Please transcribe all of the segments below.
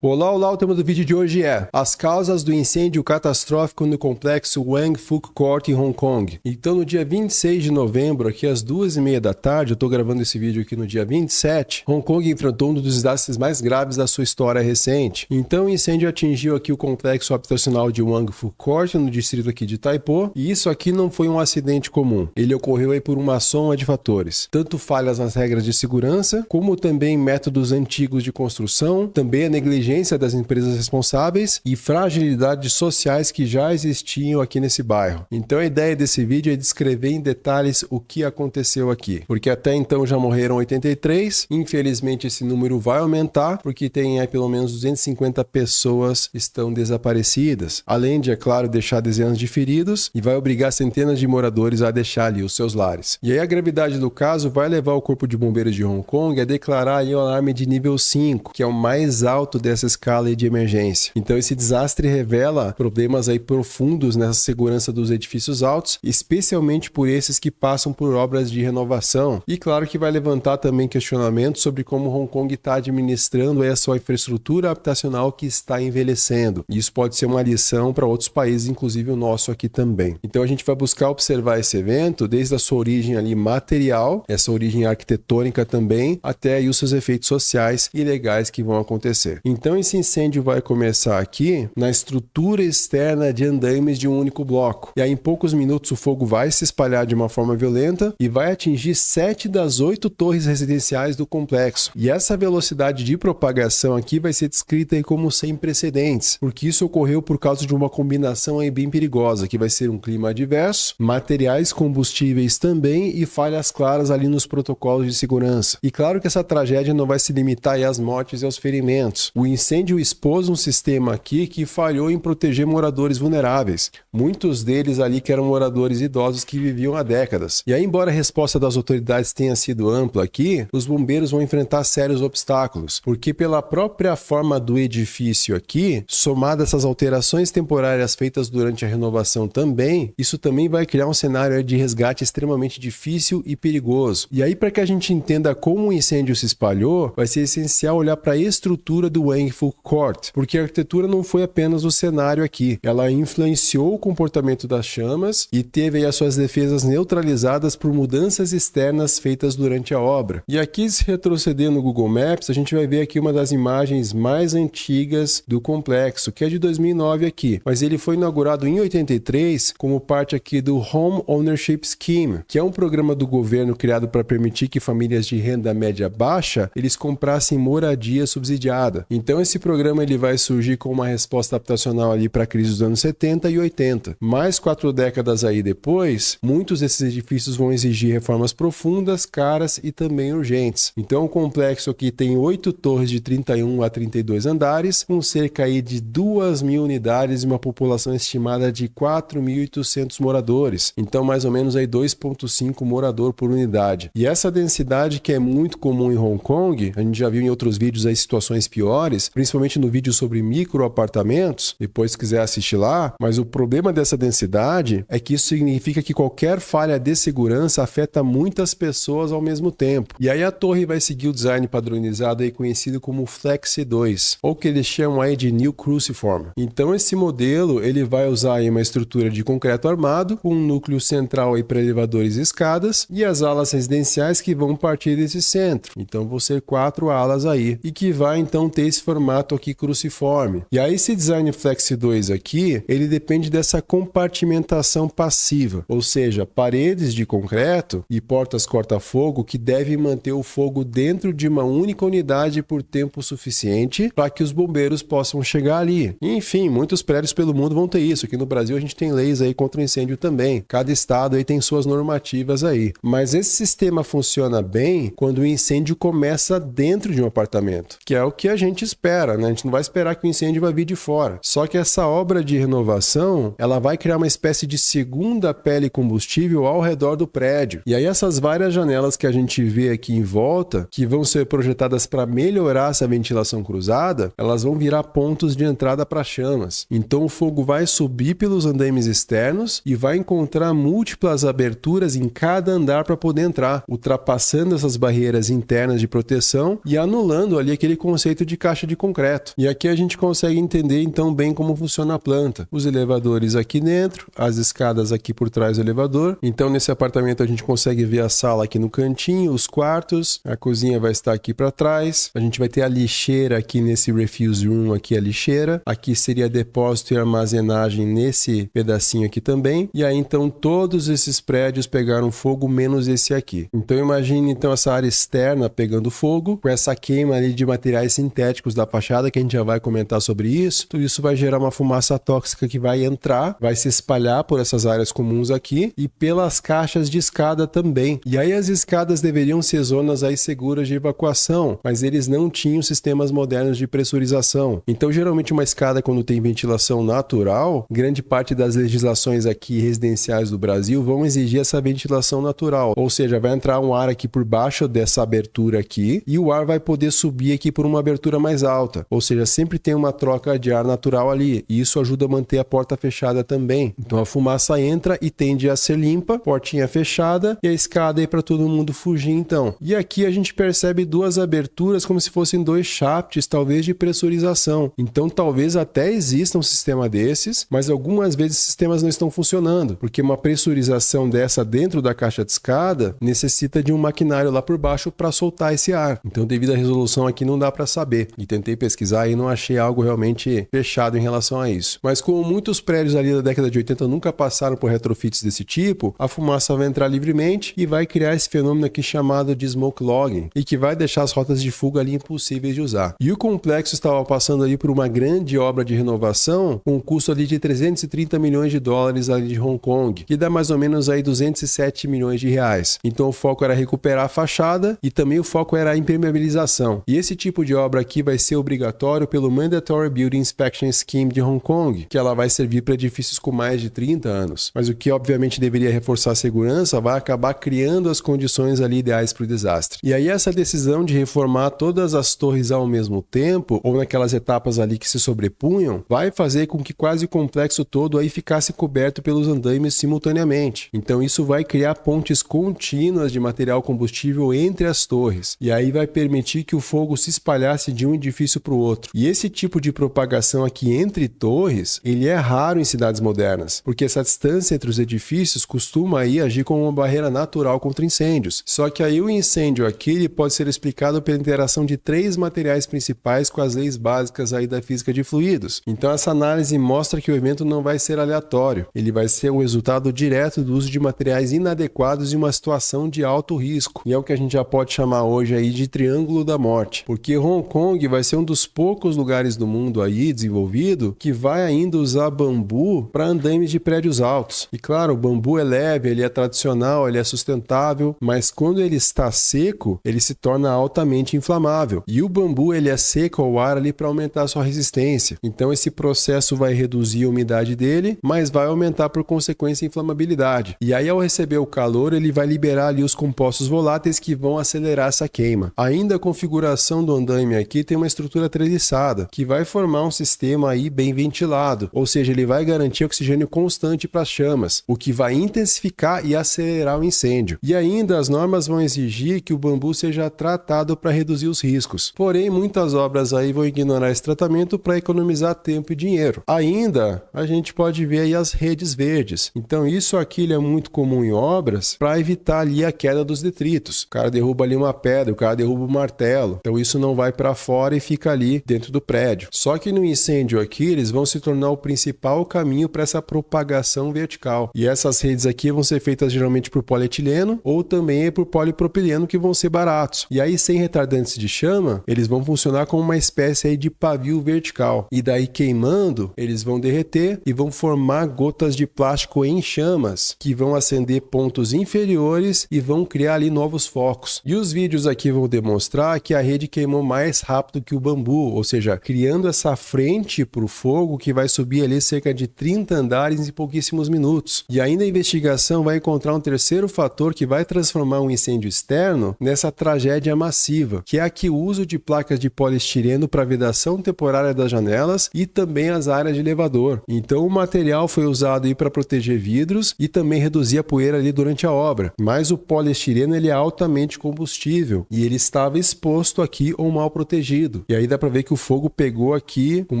Olá, olá, o tema do vídeo de hoje é as causas do incêndio catastrófico no complexo Wang Fuk Court em Hong Kong. Então, no dia 26 de novembro, aqui às 2h30 da tarde, eu estou gravando esse vídeo aqui no dia 27, Hong Kong enfrentou um dos desastres mais graves da sua história recente. Então, o incêndio atingiu aqui o complexo habitacional de Wang Fuk Court, no distrito aqui de Tai Po, e isso aqui não foi um acidente comum. Ele ocorreu aí por uma soma de fatores, tanto falhas nas regras de segurança, como também métodos antigos de construção, também a negligência das empresas responsáveis e fragilidades sociais que já existiam aqui nesse bairro. Então a ideia desse vídeo é descrever em detalhes o que aconteceu aqui, porque até então já morreram 83, infelizmente esse número vai aumentar, porque tem aí pelo menos 250 pessoas estão desaparecidas, além de, é claro, deixar dezenas de feridos e vai obrigar centenas de moradores a deixar ali os seus lares. E aí a gravidade do caso vai levar o Corpo de Bombeiros de Hong Kong a declarar aí o alarme de nível 5, que é o mais alto dessa escala de emergência. Então esse desastre revela problemas aí profundos nessa segurança dos edifícios altos, especialmente por esses que passam por obras de renovação. E claro que vai levantar também questionamentos sobre como Hong Kong está administrando aí a sua infraestrutura habitacional que está envelhecendo. E isso pode ser uma lição para outros países, inclusive o nosso aqui também. Então a gente vai buscar observar esse evento desde a sua origem ali material, essa origem arquitetônica também, até aí os seus efeitos sociais e legais que vão acontecer. Então esse incêndio vai começar aqui na estrutura externa de andames de um único bloco. E aí em poucos minutos o fogo vai se espalhar de uma forma violenta e vai atingir 7 das 8 torres residenciais do complexo. E essa velocidade de propagação aqui vai ser descrita aí como sem precedentes, porque isso ocorreu por causa de uma combinação aí bem perigosa, que vai ser um clima adverso, materiais combustíveis também e falhas claras ali nos protocolos de segurança. E claro que essa tragédia não vai se limitar aí às mortes e aos ferimentos. O incêndio expôs um sistema aqui que falhou em proteger moradores vulneráveis. Muitos deles ali que eram moradores idosos que viviam há décadas. E aí, embora a resposta das autoridades tenha sido ampla aqui, os bombeiros vão enfrentar sérios obstáculos, porque pela própria forma do edifício aqui, somado a essas alterações temporárias feitas durante a renovação também, isso também vai criar um cenário de resgate extremamente difícil e perigoso. E aí, para que a gente entenda como o incêndio se espalhou, vai ser essencial olhar para a estrutura do Wang Fuk Court, porque a arquitetura não foi apenas o cenário aqui, ela influenciou o comportamento das chamas e teve aí as suas defesas neutralizadas por mudanças externas feitas durante a obra. E aqui, se retroceder no Google Maps, a gente vai ver aqui uma das imagens mais antigas do complexo, que é de 2009 aqui, mas ele foi inaugurado em 83 como parte aqui do Home Ownership Scheme, que é um programa do governo criado para permitir que famílias de renda média baixa eles comprassem moradia subsidiada. Então esse programa ele vai surgir com uma resposta habitacional ali para a crise dos anos 70 e 80. Mais 4 décadas aí depois, muitos desses edifícios vão exigir reformas profundas, caras e também urgentes. Então o complexo aqui tem 8 torres de 31 a 32 andares, com cerca aí de 2.000 unidades e uma população estimada de 4.800 moradores. Então mais ou menos aí 2,5 morador por unidade. E essa densidade que é muito comum em Hong Kong, a gente já viu em outros vídeos aí situações piores, principalmente no vídeo sobre microapartamentos, depois se quiser assistir lá, mas o problema dessa densidade é que isso significa que qualquer falha de segurança afeta muitas pessoas ao mesmo tempo. E aí a torre vai seguir o design padronizado aí conhecido como Flexi 2, ou que eles chamam aí de New Cruciform. Então esse modelo, ele vai usar aí uma estrutura de concreto armado, com um núcleo central aí para elevadores e escadas, e as alas residenciais que vão partir desse centro. Então vão ser 4 alas aí, e que vai então ter esse formato aqui cruciforme. E aí esse design Flexi 2 aqui, ele depende dessa compartimentação passiva, ou seja, paredes de concreto e portas corta-fogo que devem manter o fogo dentro de uma única unidade por tempo suficiente para que os bombeiros possam chegar ali. E, enfim, muitos prédios pelo mundo vão ter isso. Aqui no Brasil a gente tem leis aí contra incêndio também. Cada estado aí tem suas normativas aí. Mas esse sistema funciona bem quando o incêndio começa dentro de um apartamento, que é o que a gente espera, né? A gente não vai esperar que o incêndio vai vir de fora. Só que essa obra de renovação, ela vai criar uma espécie de segunda pele combustível ao redor do prédio. E aí essas várias janelas que a gente vê aqui em volta, que vão ser projetadas para melhorar essa ventilação cruzada, elas vão virar pontos de entrada para chamas. Então o fogo vai subir pelos andames externos e vai encontrar múltiplas aberturas em cada andar para poder entrar, ultrapassando essas barreiras internas de proteção e anulando ali aquele conceito de caixa de concreto. E aqui a gente consegue entender então bem como funciona a planta. Os elevadores aqui dentro, as escadas aqui por trás do elevador. Então nesse apartamento a gente consegue ver a sala aqui no cantinho, os quartos, a cozinha vai estar aqui para trás. A gente vai ter a lixeira aqui nesse refuse room, aqui a lixeira. Aqui seria depósito e armazenagem nesse pedacinho aqui também. E aí então todos esses prédios pegaram fogo menos esse aqui. Então imagine então essa área externa pegando fogo, com essa queima ali de materiais sintéticos da fachada, que a gente já vai comentar sobre isso. Tudo isso vai gerar uma fumaça tóxica que vai entrar, vai se espalhar por essas áreas comuns aqui e pelas caixas de escada também. E aí as escadas deveriam ser zonas aí seguras de evacuação, mas eles não tinham sistemas modernos de pressurização. Então geralmente uma escada, quando tem ventilação natural, grande parte das legislações aqui residenciais do Brasil vão exigir essa ventilação natural, ou seja, vai entrar um ar aqui por baixo dessa abertura aqui e o ar vai poder subir aqui por uma abertura mais alta, ou seja, sempre tem uma troca de ar natural ali e isso ajuda a manter a porta fechada também. Então a fumaça entra e tende a ser limpa, portinha fechada e a escada aí para todo mundo fugir então. E aqui a gente percebe duas aberturas como se fossem dois shafts, talvez de pressurização. Então talvez até exista um sistema desses, mas algumas vezes sistemas não estão funcionando, porque uma pressurização dessa dentro da caixa de escada necessita de um maquinário lá por baixo para soltar esse ar. Então devido à resolução aqui não dá para saber. E tentei pesquisar e não achei algo realmente fechado em relação a isso. Mas como muitos prédios ali da década de 80 nunca passaram por retrofits desse tipo, a fumaça vai entrar livremente e vai criar esse fenômeno aqui chamado de smoke logging e que vai deixar as rotas de fuga ali impossíveis de usar. E o complexo estava passando ali por uma grande obra de renovação com um custo ali de 330 milhões de dólares ali de Hong Kong, que dá mais ou menos aí 207 milhões de reais. Então o foco era recuperar a fachada e também o foco era a impermeabilização. E esse tipo de obra aqui vai ser obrigatório pelo Mandatory Building Inspection Scheme de Hong Kong, que ela vai servir para edifícios com mais de 30 anos. Mas o que obviamente deveria reforçar a segurança vai acabar criando as condições ali ideais para o desastre. E aí essa decisão de reformar todas as torres ao mesmo tempo, ou naquelas etapas ali que se sobrepunham, vai fazer com que quase o complexo todo aí ficasse coberto pelos andaimes simultaneamente. Então isso vai criar pontes contínuas de material combustível entre as torres. E aí vai permitir que o fogo se espalhasse de um edifício para o outro. E esse tipo de propagação aqui entre torres, ele é raro em cidades modernas, porque essa distância entre os edifícios costuma aí agir como uma barreira natural contra incêndios. Só que aí o incêndio aqui ele pode ser explicado pela interação de três materiais principais com as leis básicas aí da física de fluidos. Então essa análise mostra que o evento não vai ser aleatório, ele vai ser o resultado direto do uso de materiais inadequados em uma situação de alto risco. E é o que a gente já pode chamar hoje aí de triângulo da morte, porque Hong Kong vai ser um dos poucos lugares do mundo aí desenvolvido que vai ainda usar bambu para andaimes de prédios altos. E claro, o bambu é leve, ele é tradicional, ele é sustentável, mas quando ele está seco, ele se torna altamente inflamável. E o bambu ele é seco ao ar ali para aumentar a sua resistência. Então esse processo vai reduzir a umidade dele, mas vai aumentar por consequência a inflamabilidade. E aí ao receber o calor, ele vai liberar ali os compostos voláteis que vão acelerar essa queima. Ainda a configuração do andaime aqui tem uma estrutura treliçada, que vai formar um sistema aí bem ventilado, ou seja, ele vai garantir oxigênio constante para as chamas, o que vai intensificar e acelerar o incêndio. E ainda as normas vão exigir que o bambu seja tratado para reduzir os riscos. Porém, muitas obras aí vão ignorar esse tratamento para economizar tempo e dinheiro. Ainda, a gente pode ver aí as redes verdes. Então isso aqui é muito comum em obras para evitar ali a queda dos detritos. O cara derruba ali uma pedra, o cara derruba um martelo. Então isso não vai para fora e fica ali dentro do prédio. Só que no incêndio aqui, eles vão se tornar o principal caminho para essa propagação vertical. E essas redes aqui vão ser feitas geralmente por polietileno ou também por polipropileno, que vão ser baratos. E aí, sem retardantes de chama, eles vão funcionar como uma espécie aí de pavio vertical. E daí, queimando, eles vão derreter e vão formar gotas de plástico em chamas, que vão acender pontos inferiores e vão criar ali novos focos. E os vídeos aqui vão demonstrar que a rede queimou mais rápido que o bambu, ou seja, criando essa frente para o fogo que vai subir ali cerca de 30 andares em pouquíssimos minutos. E ainda a investigação vai encontrar um terceiro fator que vai transformar um incêndio externo nessa tragédia massiva, que é aqui o uso de placas de poliestireno para vedação temporária das janelas e também as áreas de elevador. Então o material foi usado aí para proteger vidros e também reduzir a poeira ali durante a obra. Mas o poliestireno ele é altamente combustível e ele estava exposto aqui ou mal protegido. tudo. E aí dá para ver que o fogo pegou aqui com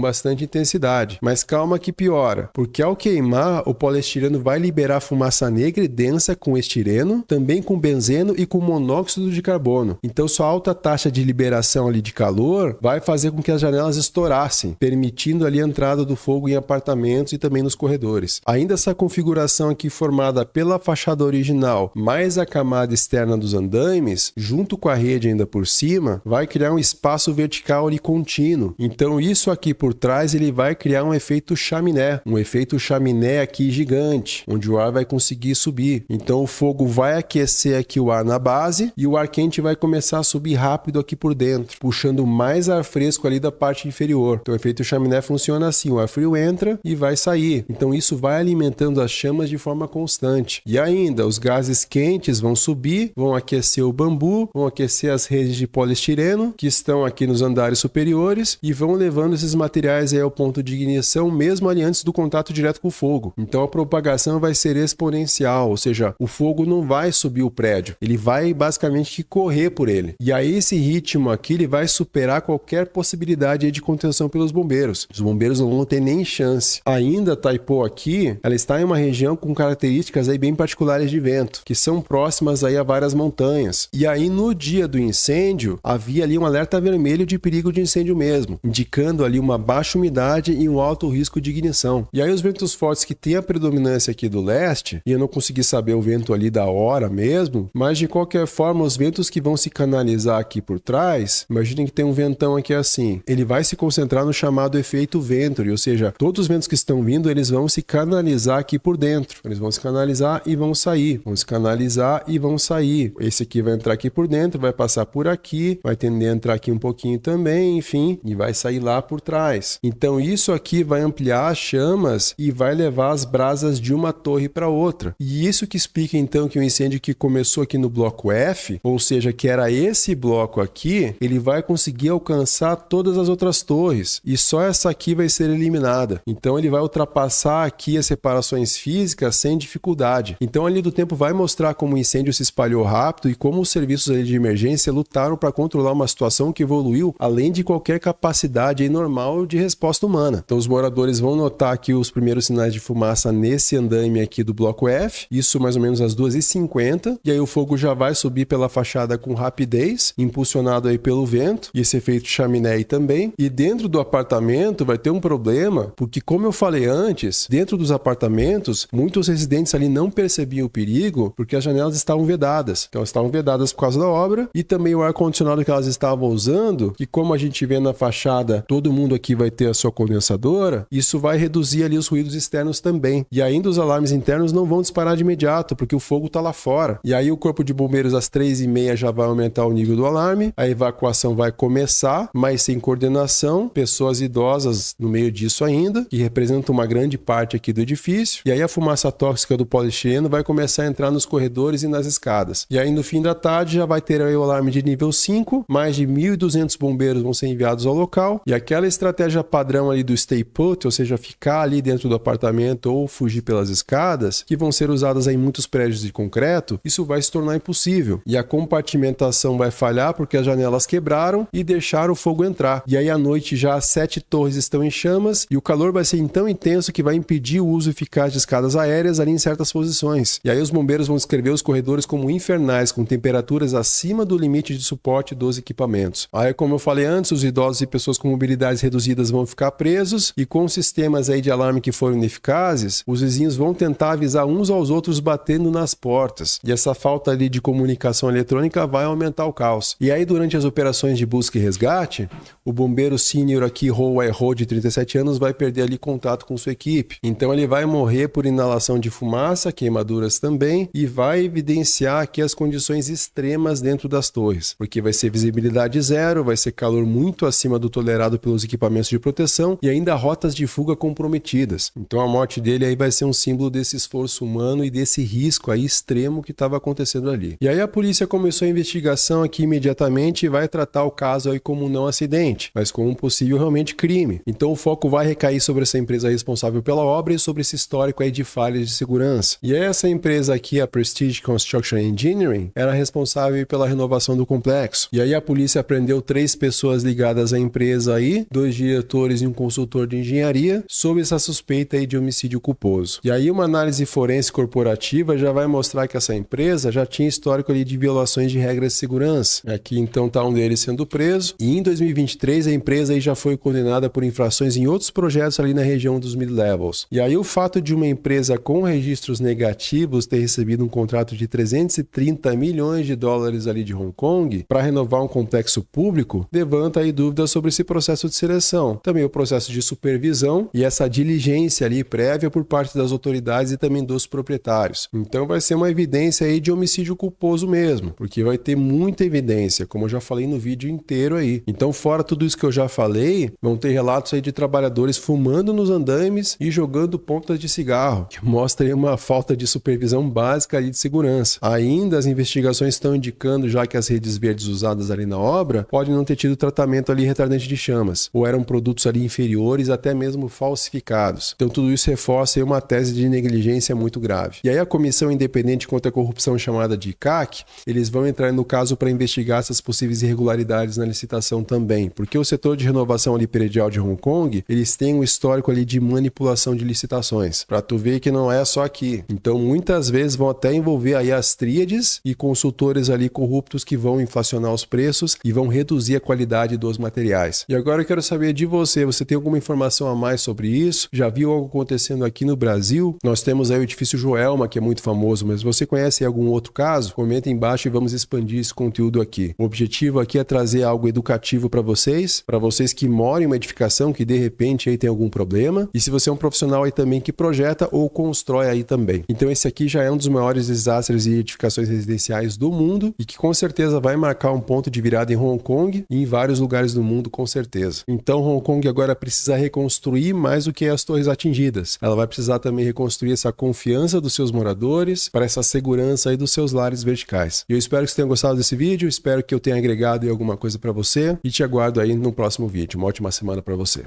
bastante intensidade. Mas calma que piora, porque ao queimar, o poliestireno vai liberar fumaça negra e densa com estireno, também com benzeno e com monóxido de carbono. Então sua alta taxa de liberação ali de calor vai fazer com que as janelas estourassem, permitindo ali a entrada do fogo em apartamentos e também nos corredores. Ainda essa configuração aqui formada pela fachada original mais a camada externa dos andaimes, junto com a rede ainda por cima, vai criar um espaço vertical ali contínuo. Então isso aqui por trás ele vai criar um efeito chaminé aqui gigante, onde o ar vai conseguir subir. Então o fogo vai aquecer aqui o ar na base e o ar quente vai começar a subir rápido aqui por dentro, puxando mais ar fresco ali da parte inferior. Então o efeito chaminé funciona assim, o ar frio entra e vai sair. Então isso vai alimentando as chamas de forma constante. E ainda, os gases quentes vão subir, vão aquecer o bambu, vão aquecer as redes de poliestireno que estão aqui nos andares superiores e vão levando esses materiais aí ao ponto de ignição mesmo ali antes do contato direto com o fogo. Então a propagação vai ser exponencial, ou seja, o fogo não vai subir o prédio, ele vai basicamente correr por ele. E aí esse ritmo aqui ele vai superar qualquer possibilidade aí de contenção pelos bombeiros. Os bombeiros não vão ter nem chance. Ainda Taipo aqui, ela está em uma região com características aí bem particulares de vento, que são próximas aí a várias montanhas. E aí no dia do incêndio, havia ali um alerta vermelho de perigo de incêndio mesmo, indicando ali uma baixa umidade e um alto risco de ignição. E aí os ventos fortes que tem a predominância aqui do leste, e eu não consegui saber o vento ali da hora mesmo, mas de qualquer forma os ventos que vão se canalizar aqui por trás, imaginem que tem um ventão aqui assim, ele vai se concentrar no chamado efeito Venturi, ou seja, todos os ventos que estão vindo, eles vão se canalizar aqui por dentro, eles vão se canalizar e vão sair, vão se canalizar e vão sair. Esse aqui vai entrar aqui por dentro, vai passar por aqui, vai tender a entrar aqui um pouquinho também, enfim, e vai sair lá por trás. Então isso aqui vai ampliar as chamas e vai levar as brasas de uma torre para outra. E isso que explica então que o incêndio que começou aqui no bloco F, ou seja, que era esse bloco aqui, ele vai conseguir alcançar todas as outras torres e só essa aqui vai ser eliminada. Então ele vai ultrapassar aqui as separações físicas sem dificuldade. Então ali do tempo vai mostrar como o incêndio se espalhou rápido e como os serviços ali de emergência lutaram para controlar uma situação que evoluiu além de qualquer capacidade aí normal de resposta humana. Então os moradores vão notar aqui os primeiros sinais de fumaça nesse andaime aqui do bloco F, isso mais ou menos às 2h50, e aí o fogo já vai subir pela fachada com rapidez, impulsionado aí pelo vento, e esse efeito chaminé aí também. E dentro do apartamento vai ter um problema, porque como eu falei antes, dentro dos apartamentos, muitos residentes ali não percebiam o perigo, porque as janelas estavam vedadas. Então elas estavam vedadas por causa da obra, e também o ar-condicionado que elas estavam usando, que como a gente vê na fachada, todo mundo aqui vai ter a sua condensadora, isso vai reduzir ali os ruídos externos também. E ainda os alarmes internos não vão disparar de imediato, porque o fogo está lá fora. E aí o corpo de bombeiros às 3h30 já vai aumentar o nível do alarme, a evacuação vai começar, mas sem coordenação, pessoas idosas no meio disso ainda, que representam uma grande parte aqui do edifício, e aí a fumaça tóxica do poliestireno vai começar a entrar nos corredores e nas escadas. E aí no fim da tarde já vai ter aí o alarme de nível 5, mais de 1.200 bombeiros vão ser enviados ao local, e aquela estratégia padrão ali do stay put, ou seja, ficar ali dentro do apartamento ou fugir pelas escadas, que vão ser usadas em muitos prédios de concreto, isso vai se tornar impossível. E a compartimentação vai falhar porque as janelas quebraram e deixaram o fogo entrar. E aí à noite já as 7 torres estão em chamas e o calor vai ser tão intenso que vai impedir o uso eficaz de escadas aéreas ali em certas posições. E aí os bombeiros vão descrever os corredores como infernais, com temperaturas acima do limite de suporte dos equipamentos. Aí, como eu falei antes, os idosos e pessoas com mobilidades reduzidas vão ficar presos e com sistemas aí de alarme que foram ineficazes, os vizinhos vão tentar avisar uns aos outros batendo nas portas. E essa falta ali de comunicação eletrônica vai aumentar o caos. E aí, durante as operações de busca e resgate, o bombeiro sênior aqui, Ho, de 37 anos, vai perder ali contato com sua equipe. Então ele vai morrer por inalação de fumaça, queimaduras também, e vai evidenciar aqui as condições extremas dentro das torres, porque vai ser visibilidade zero, vai ser calor muito acima do tolerado pelos equipamentos de proteção e ainda rotas de fuga comprometidas. Então a morte dele aí vai ser um símbolo desse esforço humano e desse risco aí extremo que estava acontecendo ali. E aí a polícia começou a investigação aqui imediatamente e vai tratar o caso aí como um não acidente, mas como um possível realmente crime. Então o foco vai recair sobre essa empresa responsável pela obra e sobre esse histórico aí de falhas de segurança. E essa empresa aqui, a Prestige Construction Engineering, era responsável pela renovação do complexo. E aí a polícia prendeu 3 pessoas ligadas à empresa aí, 2 diretores e um consultor de engenharia, sob essa suspeita aí de homicídio culposo. E aí uma análise forense corporativa já vai mostrar que essa empresa já tinha histórico ali de violações de regras de segurança. Aqui então está um deles sendo preso. E em 2023 a empresa aí já foi condenada por infrações em outros projetos ali na região dos mid-levels. E aí o fato de uma empresa com registros negativos ter recebido um contrato de 330 milhões de dólares ali de Hong Kong para renovar um complexo público levanta aí dúvidas sobre esse processo de seleção. Também o processo de supervisão e essa diligência ali prévia por parte das autoridades e também dos proprietários. Então vai ser uma evidência aí de homicídio culposo mesmo, porque vai ter muita evidência, como eu já falei no vídeo inteiro aí. Então, fora tudo isso que eu já falei, vão ter relatos aí de trabalhadores fumando nos andaimes e jogando pontas de cigarro, que mostra aí uma falta de supervisão básica ali de segurança. Ainda as investigações estão indicando já que as redes verdes usadas ali na obra podem não ter tido tratamento ali retardante de chamas, ou eram produtos ali inferiores, até mesmo falsificados. Então tudo isso reforça aí uma tese de negligência muito grave. E aí a Comissão Independente contra a Corrupção, chamada de CAC, eles vão entrar no caso para investigar essas possíveis irregularidades na licitação também, porque o setor de renovação ali predial de Hong Kong, eles têm um histórico ali de manipulação de licitações, para tu ver que não é só aqui. Então muitas vezes vão até envolver aí as tríades e consultores ali corruptos que vão inflacionar os preços e vão reduzir a qualidade dos materiais. E agora eu quero saber de você, você tem alguma informação a mais sobre isso? Já viu algo acontecendo aqui no Brasil? Nós temos aí o edifício Joelma, que é muito famoso, mas você conhece algum outro caso? Comenta embaixo e vamos expandir esse conteúdo aqui. O objetivo aqui é trazer algo educativo para vocês que moram em uma edificação que de repente aí tem algum problema, e se você é um profissional aí também que projeta ou constrói aí também. Então esse aqui já é um dos maiores desastres e edificações residenciais do mundo e que com certeza vai marcar um ponto de virada em Hong Kong e em vários lugares do mundo, com certeza. Então Hong Kong agora precisa reconstruir mais do que as torres atingidas. Ela vai precisar também reconstruir essa confiança dos seus moradores para essa segurança aí dos seus lares verticais. Eu espero que você tenha gostado desse vídeo, espero que eu tenha agregado aí alguma coisa para você e te aguardo aí no próximo vídeo. Uma ótima semana para você.